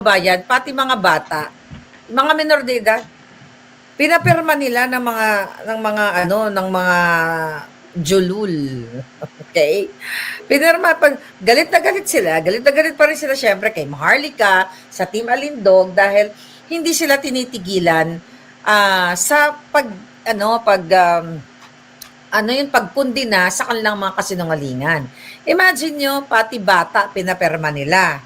bayan, pati mga bata, mga menor de edad, pinapirma nila ng mga julul. Okay? Pinirma pag galit na galit pa rin sila syempre kay Maharlika, sa Team Alindog dahil hindi sila tinitigilan sa pagpundi na sa kanilang mga kasinungalingan. Imagine nyo, pati bata pinapirma nila.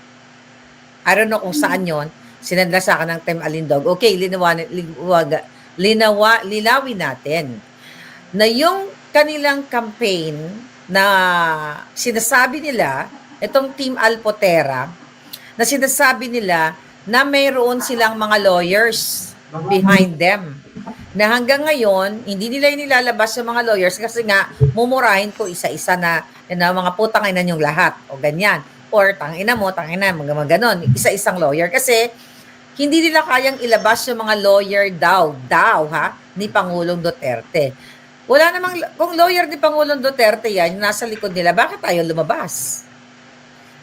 I don't know kung saan yon. Sinadla sa akin ng Team Alindog. Okay, linawin natin na yung kanilang campaign na sinasabi nila, itong Team Alpotera, na sinasabi nila na mayroon silang mga lawyers behind them. Na hanggang ngayon, hindi nila inilalabas yung mga lawyers kasi nga, mumurahin ko isa-isa na mga putang ina yung lahat o ganyan. Or tangina mo, mga ganon. Isa-isang lawyer. Kasi hindi nila kayang ilabas yung mga lawyer daw ni Pangulong Duterte. Wala namang, kung lawyer ni Pangulong Duterte yan, nasa likod nila, bakit ayaw lumabas?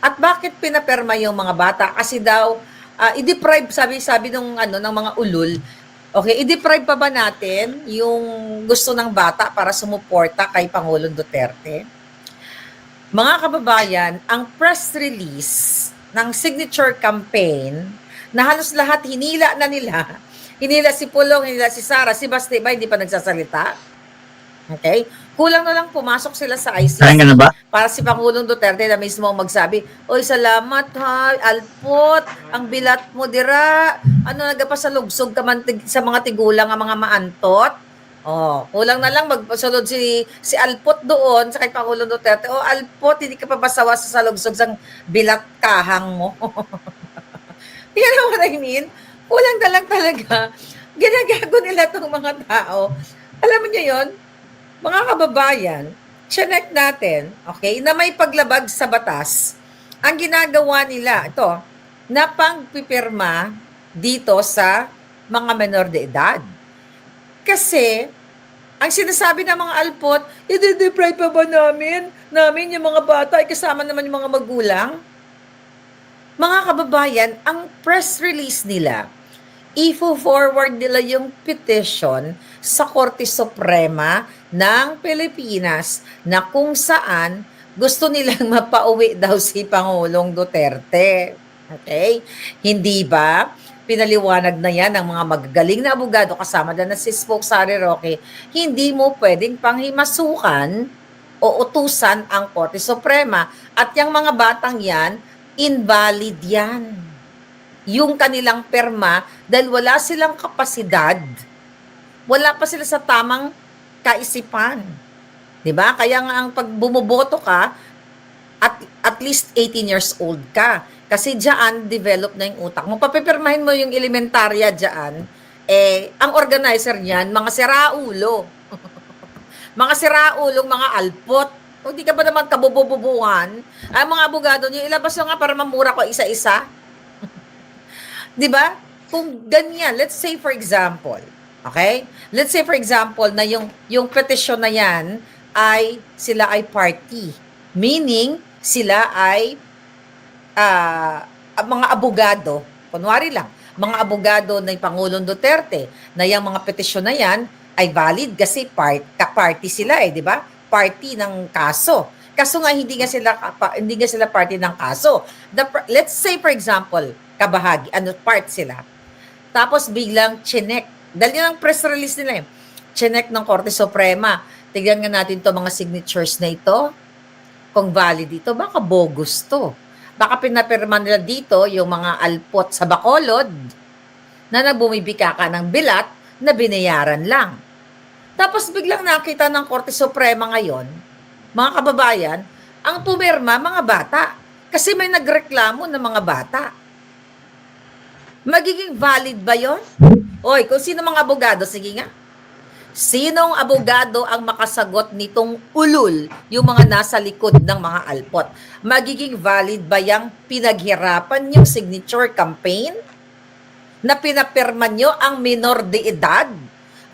At bakit pinaperma yung mga bata? Kasi daw, i-deprive, sabi ng mga ulul, okay, i-deprive pa ba natin yung gusto ng bata para sumuporta kay Pangulong Duterte? Mga kababayan, ang press release ng signature campaign na halos lahat hinila na nila. Hinila si Pulong, hinila si Sara, si Basti ba hindi pa nagsasalita? Okay? Kulang na lang pumasok sila sa ICC para si Pangulong Duterte na mismo magsabi, oy, salamat ha, Alpot, ang bilat mo dira. Ano nagapasalugsog ka man sa mga tigulang ang mga maantot? Oh, kulang na lang magpasulod si Alpot doon sa kay Pangulong Duterte. Oh, Alpot, hindi ka pa basawa sa salugsog sang bilat kahang mo. You know what I mean? Kulang na lang talaga. Ginagago nila tong mga tao. Alam mo niyo yon, mga kababayan, check natin, okay, na may paglabag sa batas. Ang ginagawa nila, ito, na pangpipirma dito sa mga menor de edad. Kasi, ang sinasabi ng mga Alpot, i-deprive pa ba namin yung mga bata, ay kasama naman yung mga magulang? Mga kababayan, ang press release nila, i-forward nila yung petition sa Korte Suprema ng Pilipinas na kung saan gusto nilang mapauwi daw si Pangulong Duterte. Okay? Hindi ba? Pinaliwanag na yan ng mga magagaling na abogado kasama na si Spokesari Roque, hindi mo pwedeng panghimasukan o utusan ang Korte Suprema. At yung mga batang yan, invalid yan. Yung kanilang perma dahil wala silang kapasidad. Wala pa sila sa tamang kaisipan. 'Di ba? Kaya nga ang pag bumoboto ka, at least 18 years old ka. Kasi diyan develop na yung utak mo. Papipirmahin mo yung elementarya diyan, ang organizer niyan, mga siraulo. Mga siraulong mga Alpot. O di ka ba naman kabubububuhan? Ang mga abogado niyo, ilabas nyo nga para mamura ko isa-isa. 'Di ba? Kung ganyan, let's say for example, okay? Let's say for example na yung petition na yan ay sila ay party. Meaning, sila ay mga abogado, kunwari lang, mga abogado ng Pangulong Duterte na yung mga petisyon na yan ay valid kasi party sila di ba? Party ng kaso. Kaso nga hindi nga sila party ng kaso. Let's say for example, kabahagi, part sila. Tapos biglang chinek. Dahil yun ang press release nila chinek ng Korte Suprema. Tignan nga natin to mga signatures na ito. Kung valid ito, baka bogus to. Baka pinapirma nila dito yung mga Alpot sa Bacolod na nagbumibika ka ng bilat na binayaran lang. Tapos biglang nakita ng Korte Suprema ngayon, mga kababayan, ang pumirma mga bata. Kasi may nagreklamo ng mga bata. Magiging valid ba yon? Oy, kung sino mga abogado, sige nga. Sinong abogado ang makasagot nitong ulul, yung mga nasa likod ng mga Alpot? Magiging valid ba yung pinaghirapan yung signature campaign? Na pinapirma nyo ang minor de edad?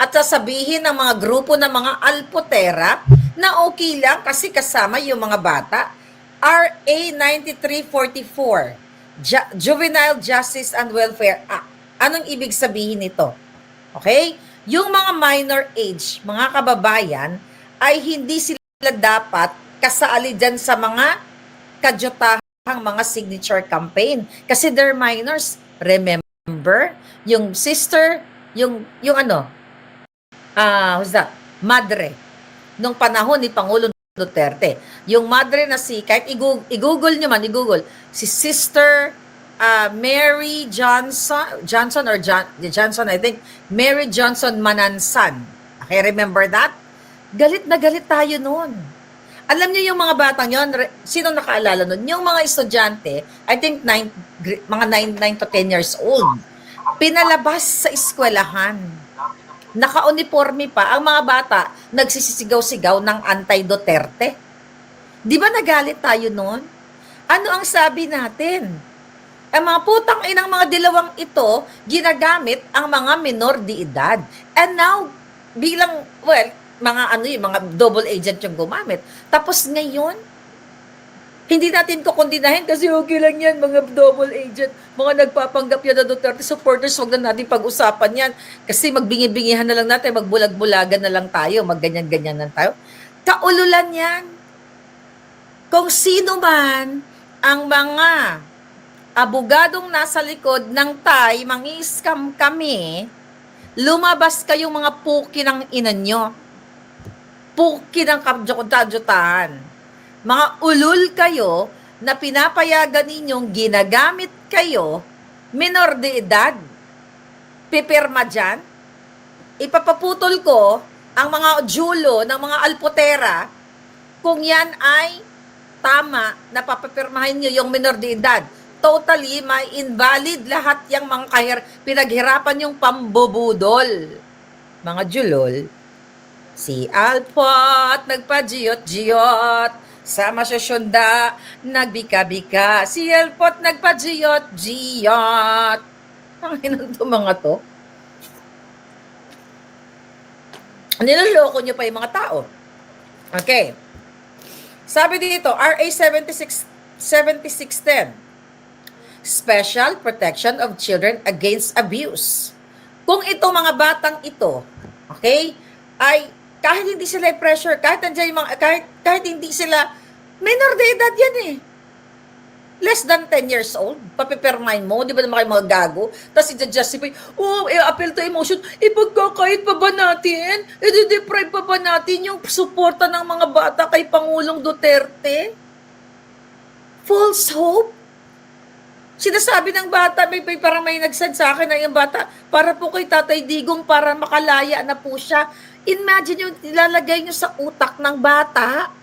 At sasabihin ng mga grupo ng mga Alpotera na okay lang kasi kasama yung mga bata? RA 9344 Juvenile Justice and Welfare Act. Anong ibig sabihin nito? Okay? Yung mga minor age, mga kababayan, ay hindi sila dapat kasali dyan sa mga kadyotahang mga signature campaign. Kasi they're minors. Remember? Yung sister, yung who's that? Madre. Nung panahon ni Pangulong Duterte. Yung madre na si, kahit i-google nyo man, i-google, si Sister Mary Johnson or Johnson, I think, Mary Johnson Manansan. Okay, remember that? Galit na galit tayo noon. Alam niyo yung mga batang yon, sino nakaalala nun? Yung mga estudyante, I think mga 9 to 10 years old, pinalabas sa eskwelahan. Naka-uniforme pa ang mga bata, nagsisisigaw-sigaw ng anti-Duterte. Di ba nagalit tayo noon? Ano ang sabi natin? Ang mga putang inang mga dilawang ito, ginagamit ang mga minor de edad. And now, bilang, mga double agent yung gumamit. Tapos ngayon, hindi natin kukondinahin kasi okay lang yan, mga double agent, mga nagpapanggap yan na Duterte supporters, huwag na natin pag-usapan yan. Kasi magbingi-bingihan na lang natin, magbulag-bulagan na lang tayo, magganyan-ganyan na tayo. Kaululan yan. Kung sino man ang mga abogadong nasa likod ng TAI, mangi-scam kami, lumabas kayong mga puki ng ina nyo. Puki ng kadyot-kadyutan. Mga ulul kayo na pinapayagan ninyong ginagamit kayo, minor de edad, pipirma dyan. Ipapaputol ko ang mga julo ng mga alpotera kung yan ay tama na papapirmahin nyo yung minor de edad. Totally, may invalid lahat yung mga pinaghirapan yung pambubudol. Mga julol, si Alpot nagpa-jiyot-jiyot, sa masyusyunda nagbika-bika, si Alpot nagpa-jiyot-jiyot. Ang inang mga to. Niloloko nyo pa yung mga tao. Okay. Sabi dito, RA 7610, Special Protection of Children Against Abuse. Kung itong mga batang ito, okay, ay kahit hindi sila pressure, kahit hindi sila, minor de edad yan eh. Less than 10 years old, papipirmahin mo, di ba naman kayo mga gago? Tapos i-justify, appeal to emotion, ipagkakait pa ba natin? I-deprive pa ba natin yung suporta ng mga bata kay Pangulong Duterte? False hope? Sinasabi ng bata, parang may nagsend sa akin na yung bata, para po kay Tatay Digong, para makalaya na po siya. Imagine yung ilalagay nyo sa utak ng bata.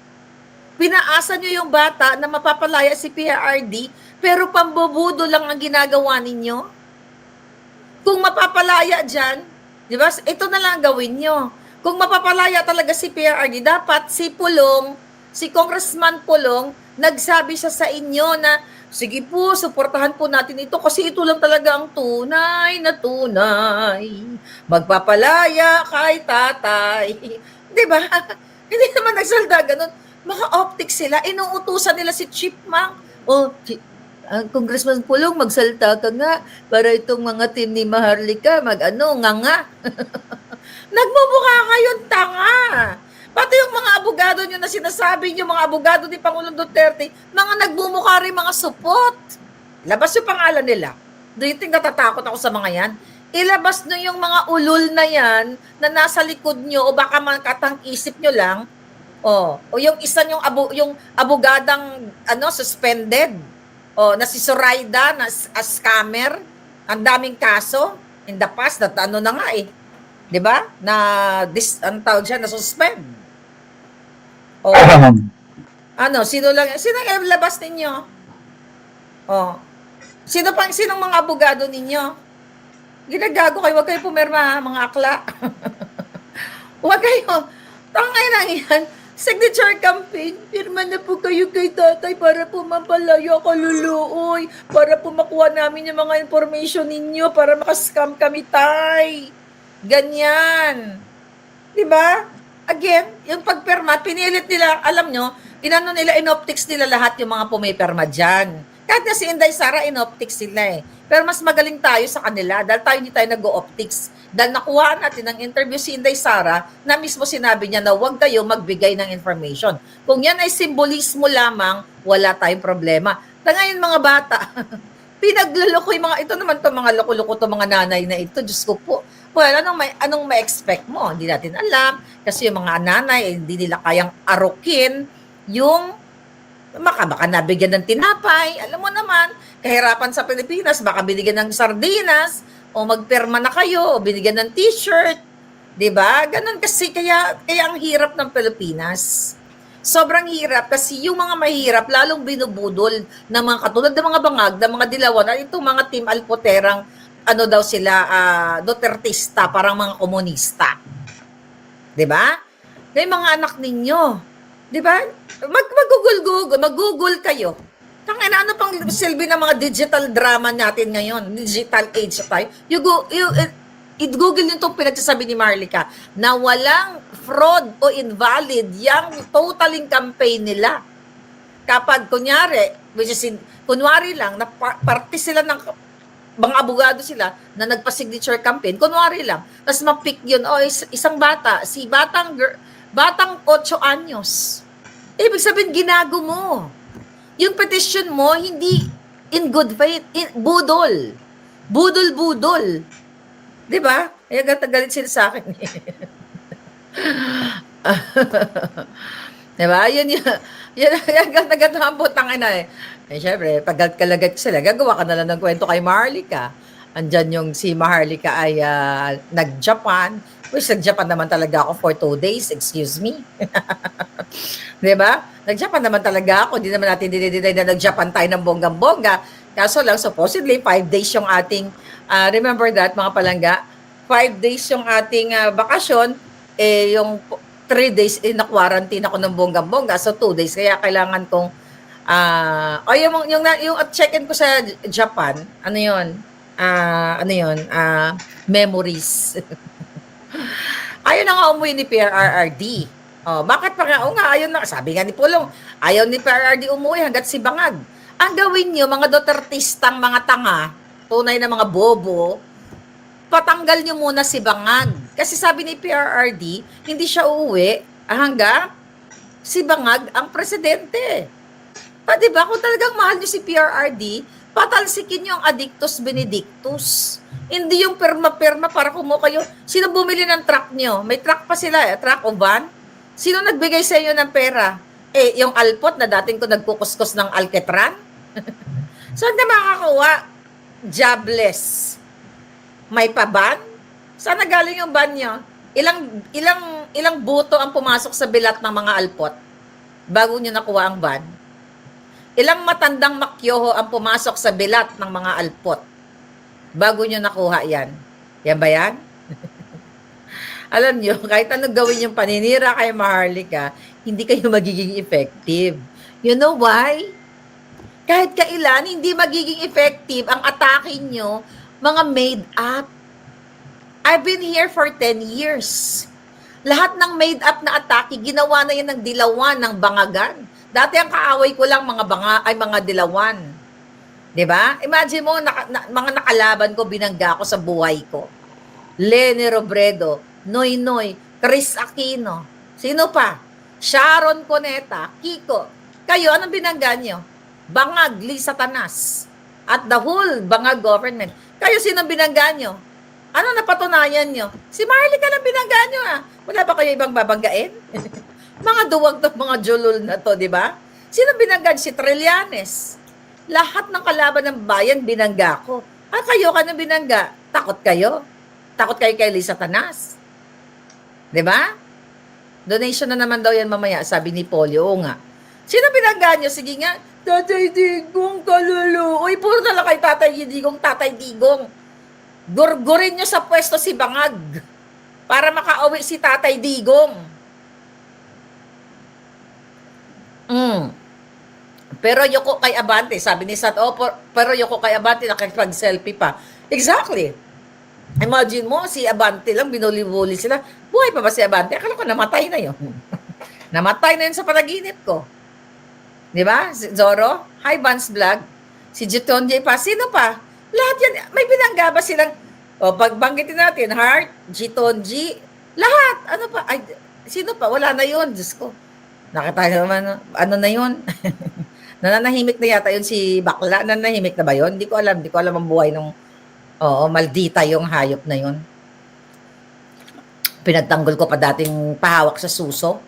Pinaasa nyo yung bata na mapapalaya si PRRD, pero pambobodo lang ang ginagawa ninyo. Kung mapapalaya dyan, di ba, ito na lang gawin nyo. Kung mapapalaya talaga si PRRD, dapat si Pulong, si Congressman Pulong, nagsabi siya sa inyo na, sige po, suportahan po natin ito kasi ito lang talaga ang tunay na tunay. Magpapalaya kay tatay. Di ba? Hindi naman nagsalda ganun. Mga optics sila, inuutusan nila si Chipmunk. Congressman Pulong, magsalta ka nga para itong mga team ni Maharlika, nga. Nagmumukha kayong tanga. Pati yung mga abogado nyo na sinasabi nyo, mga abogado ni Pangulong Duterte, mga nagbumukha rin mga support. Labas yung pangalan nila. Do you think natatakot ako sa mga yan? Ilabas nyo yung mga ulul na yan na nasa likod nyo o baka makatang isip nyo lang. O yung isa yung abogadang suspended. Na si Zoraida na scammer. Ang daming kaso in the past na na nga eh. 'Di ba? Ang tawag siya na suspend. Sino labas ninyo? Sinong mga abogado ninyo? Ginagago kayo, wag kayo pumirma, mga akla. Wag kayo. Tangay lang yan. Signature campaign, pirma na po kayo kay tatay para po mapalaya kaluluoy, para po makuha namin yung mga information ninyo para makascam kami, tay. Ganyan. Diba? Again, yung pagperma, pinilit nila, alam nyo, inoptics nila lahat yung mga pumipirma dyan. Kahit na si Inday Sara, in-optics sila eh. Pero mas magaling tayo sa kanila dahil tayo hindi tayo nag-optics. Dahil nakuha natin ng interview si Inday Sara na mismo sinabi niya na huwag kayo magbigay ng information. Kung yan ay simbolismo lamang, wala tayong problema. Ngayon mga bata, pinagluloko yung mga, ito naman to mga loko-loko to mga nanay na ito, Diyos ko po. Well, anong ma-expect mo? Hindi natin alam. Kasi yung mga nanay, hindi nila kayang arukin yung baka nabigyan ng tinapay, alam mo naman, kahirapan sa Pilipinas, baka binigyan ng sardinas, o magpirma na kayo, o binigyan ng t-shirt, di ba? Ganun kasi, kaya ang hirap ng Pilipinas. Sobrang hirap kasi yung mga mahirap, lalong binubudol ng mga katulad ng mga bangag, ng mga dilawan, at itong mga team alpoterang, ano daw sila, Dutertista, parang mga komunista. Di ba? Yung mga anak ninyo, di ba? Mag-google kayo. Ano pang silbi ng mga digital drama natin ngayon? Digital age tayo. I-google nyo itong pinagsasabi ni Marlica na walang fraud o invalid yung totaling campaign nila. Kapag kunwari lang, na parte sila ng mga abogado sila na nagpa-signature campaign, kunwari lang, tapos ma-pick yun, isang bata, batang 8 anyos. Ibig sabihin, ginago mo. Yung petition mo, hindi in good faith, budol. Budol. Di ba? Ay, galit sila sa akin. Di ba? Yun, agad-agad ang ina eh. Eh, syempre, pag kalagat sila, gagawa ka na lang ng kwento kay Maharlika. Andyan yung si Maharlika ay nag-Japan. Which nag-Japan naman talaga ako for 2 days, excuse me. Diba? Nag-Japan naman talaga ako. Hindi naman natin dinidinay na nag-Japan tayo ng bonggang-bongga. Kaso lang, supposedly, 5 days yung ating, remember that, mga palangga, 5 days yung ating bakasyon, yung 3 days, na-quarantine ako ng bonggang-bongga. So, 2 days. Kaya kailangan kong, yung check-in ko sa Japan, memories. Ayaw na nga umuwi ni PRRD. Bakit pa nga? Ayaw na. Sabi nga ni Pulong, ayaw ni PRRD umuwi hanggat si Bangag. Ang gawin nyo, mga Dutertistang mga tanga, tunay na mga bobo, patanggal nyo muna si Bangag. Kasi sabi ni PRRD, hindi siya uuwi hanggang si Bangag ang presidente. Diba? Kung talagang mahal nyo si PRRD, patalsikin nyo ang Addictus Benedictus. Hindi yung perma-perma para kumuha kayo. Sino bumili ng truck nyo? May truck pa sila, truck o van? Sino nagbigay sa inyo ng pera? Yung Alpot na dating ko nagkukuskus ng Alketran? Saan na makakakuha? Jobless. May pa-ban? Saan na galing yung ban nyo? Ilang buto ang pumasok sa bilat ng mga Alpot bago nyo nakuha ang ban? Ilang matandang makyoho ang pumasok sa bilat ng mga Alpot bago nyo nakuha yan? Yan ba yan? Alam nyo, kahit anong gawin yung paninira kay Maharlika, hindi kayo magiging effective. You know why? Kahit kailan, hindi magiging effective ang atake nyo, mga made up. I've been here for 10 years. Lahat ng made up na atake, ginawa na yan ng dilawan, ng bangagan. Dati ang kaaway ko lang mga dilawan. 'Di ba? Imagine mo, mga nakalaban ko, binangga ko sa buhay ko. Leni Robredo, Noy Noy, Chris Aquino. Sino pa? Sharon Cuneta, Kiko. Kayo, anong binangga nyo? Bangag, Lisa Tanas. At the whole Bangag government. Kayo, sino binangga nyo? Ano napatunayan nyo? Si Maharlika lang binangga nyo Wala ba kayo ibang babanggain? Mga duwag to, mga julul na to, di ba? Sino binangga? Si Trillanes. Lahat ng kalaban ng bayan, binangga ko. Kayo ka na binangga. Takot kayo? Takot kayo kay Lisa Tanas? Di ba? Donation na naman daw yan mamaya, sabi ni Polio. Oo nga. Sino binangga nyo? Sige nga, Tatay Digong, kalulu. Uy, puro na lang kay Tatay Digong. Gurgurin nyo sa pwesto si Bangag para makauwi si Tatay Digong. Pero yoko kay Abante, sabi ni Sat, pero yoko kay Abante, nakipag-selfie pa. Exactly. Imagine mo, si Abante lang, binuli-buli sila. Buhay pa ba si Abante? Akala ko namatay na yun. Namatay na yun sa panaginip ko. Di ba? Zoro, hi Vance Vlog. Si Gitonje pa. Sino pa? Lahat yan. May binangga ba silang, o pagbanggitin natin, Heart, Gitonji, lahat. Ano pa? Ay, sino pa? Wala na yun. Diyos ko. Nakita naman, ano na yun? Nananahimik na yata yun si Bakla. Nananahimik na ba yun? Hindi ko alam. Hindi ko alam ang buhay nung, oo, maldita yung hayop na yun. Pinagtanggol ko pa dating pahawak sa suso.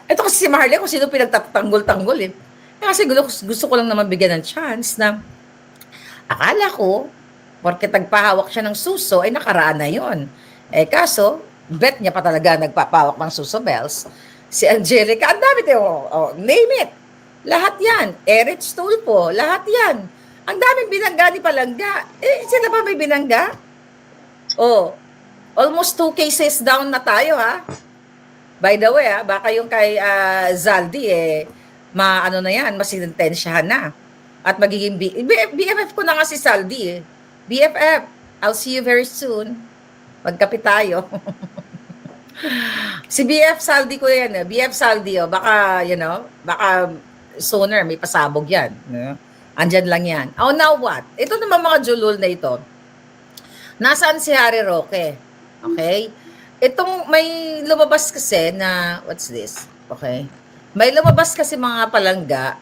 Ito kasi si Marley, kung sino pinagtatanggol-tanggol eh. Kasi gusto ko lang naman bigyan ng chance na akala ko, porque nagpahawak siya ng suso, ay nakaraan na yun. Eh kaso, bet niya pa talaga nagpapahawak ng suso bells. Si Angelica, ang dami tayo, name it. Lahat yan. Erich Tulfo, lahat yan. Ang daming binangga ni Palangga. Eh, sila ba may binangga? Oh, almost 2 cases down na tayo, ha? By the way, baka yung kay Zaldi, ano na yan, masinintensyahan na. At magiging BFF ko na nga si Zaldi, eh. BFF, I'll see you very soon. Magkape tayo. Si BF Saldi ko yan, BF Saldi, baka, baka sooner may pasabog yan. Andyan lang yan. Oh, now what? Ito naman mga julul na ito. Nasaan si Harry Roque? Okay? Itong may lumabas kasi na, what's this? Okay? May lumabas kasi mga palangga.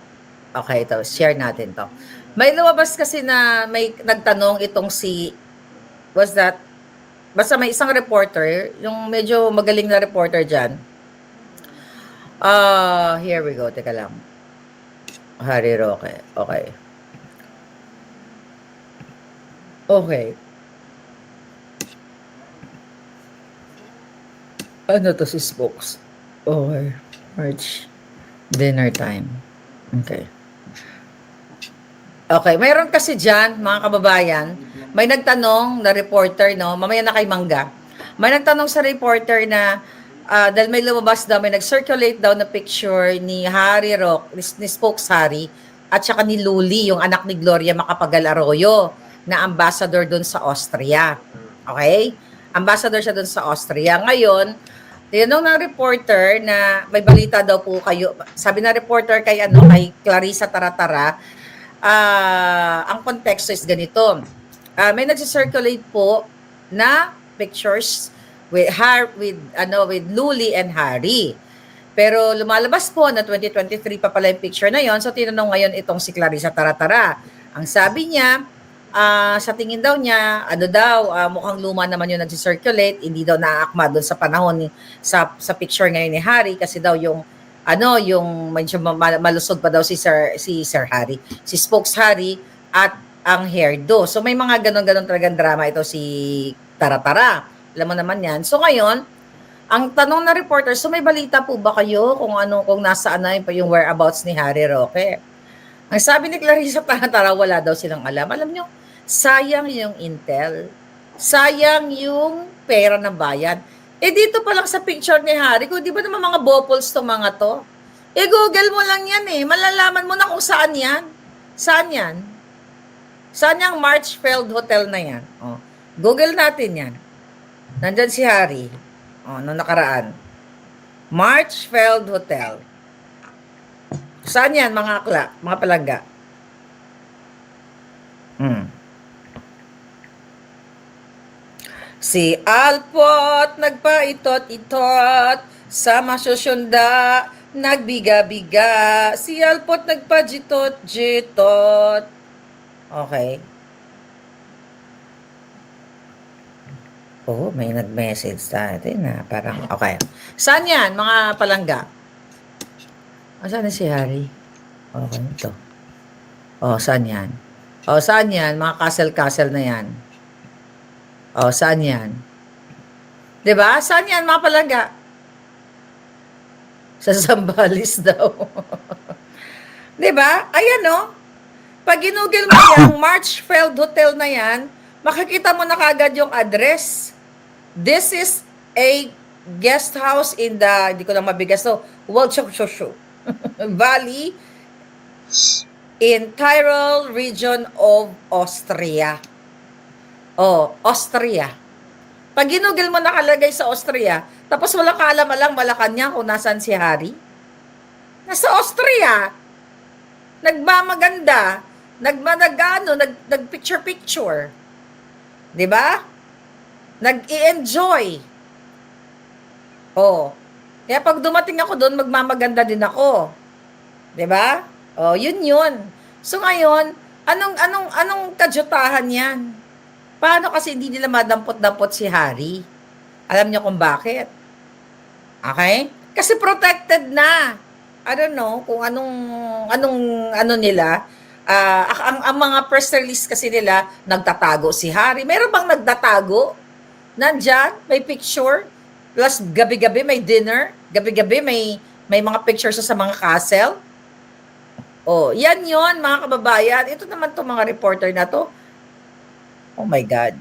Okay, ito, share natin to. May lumabas kasi na may nagtanong itong si, what's that? Basta may isang reporter, yung medyo magaling na reporter dyan. Here we go, teka lang. Harry Roque, okay. Okay. Ano to si Spokes? Okay. March. Dinner time. Okay. Okay. Mayroon kasi dyan, mga kababayan, may nagtanong na reporter, no? Mamaya na kay Mangga. May nagtanong sa reporter na, dahil may lumabas daw, may nag-circulate daw na picture ni Harry Roque, ni Spokes Harry, at saka ni Luli, yung anak ni Gloria Macapagal Arroyo, na ambassador doon sa Austria. Okay? Ambassador siya doon sa Austria. Ngayon, tinanong ng reporter na may balita daw po kayo. Sabi na reporter kay Clarissa Taratara, ang konteksto is ganito. May nagsi-circulate po na pictures with Luli and Harry. Pero lumalabas po na 2023 pa pala yung picture na yon. So tinanong ngayon itong si Clarissa Taratara. Ang sabi niya, sa tingin daw niya, mukhang luma naman yung nagsi-circulate, hindi daw naaakma doon sa panahon sa picture ngayon ni Harry kasi daw yung medyo malusog pa daw si Sir Harry, si Spokes Harry at ang hairdo. So may mga ganon-ganon talagang drama ito si Taratara. Alam mo naman yan. So ngayon, ang tanong na reporter, so may balita po ba kayo kung nasaan na yung whereabouts ni Harry Roque? Ang sabi ni Clarissa Taratara, wala daw silang alam. Alam nyo, sayang yung intel. Sayang yung pera ng bayan. Dito pa lang sa picture ni Harry, kung di ba naman mga bopples to mga to? Google mo lang yan Malalaman mo na kung saan yan. Saan yan? Saan yung Marchfeld Hotel na yan? Google natin yan. Nandyan si Harry. Noong nakaraan. Marchfeld Hotel. Saan yan, mga palangga? Si Alpot nagpaitot-itot, sa masusyunda nagbiga-biga. Si Alpot nagpajitot-jitot. Okay. May nag-message sa atin na parang, okay. Saan yan, mga palangga? Saan na si Harry? Okay, ito. Saan yan? Saan yan? Mga castle-castle na yan. Saan yan? Diba? Saan yan, mga palangga? Sa Zambales daw. Diba? Ayan, Pag ginugel mo yung Marchfeld Hotel na yan, makikita mo na kagad yung address. This is a guest house in the, hindi ko lang mabigas to, Valley in Tyrol region of Austria. Austria. Pag ginugel mo nakalagay sa Austria, tapos walang kaalam-alang Malacanang kung nasaan si Harry. Nasa Austria. Nagmamaganda. nagpicture-picture. 'Di ba? Nag-i-enjoy. Oh. Kaya pag dumating ako doon, magmamaganda din ako. 'Di ba? Oh, yun. So ngayon, anong kadyutahan 'yan? Paano kasi hindi nila madampot-dampot si Harry? Alam niyo kung bakit? Okay? Kasi protected na. I don't know kung anong ano nila. Ang mga press release kasi nila, nagtatago si Harry. Meron bang nagtatago? Nandyan, may picture. Plus, gabi-gabi may dinner. Gabi-gabi may mga pictures sa mga castle. Oh, yan yon mga kababayan. Ito naman to mga reporter na to. Oh my God.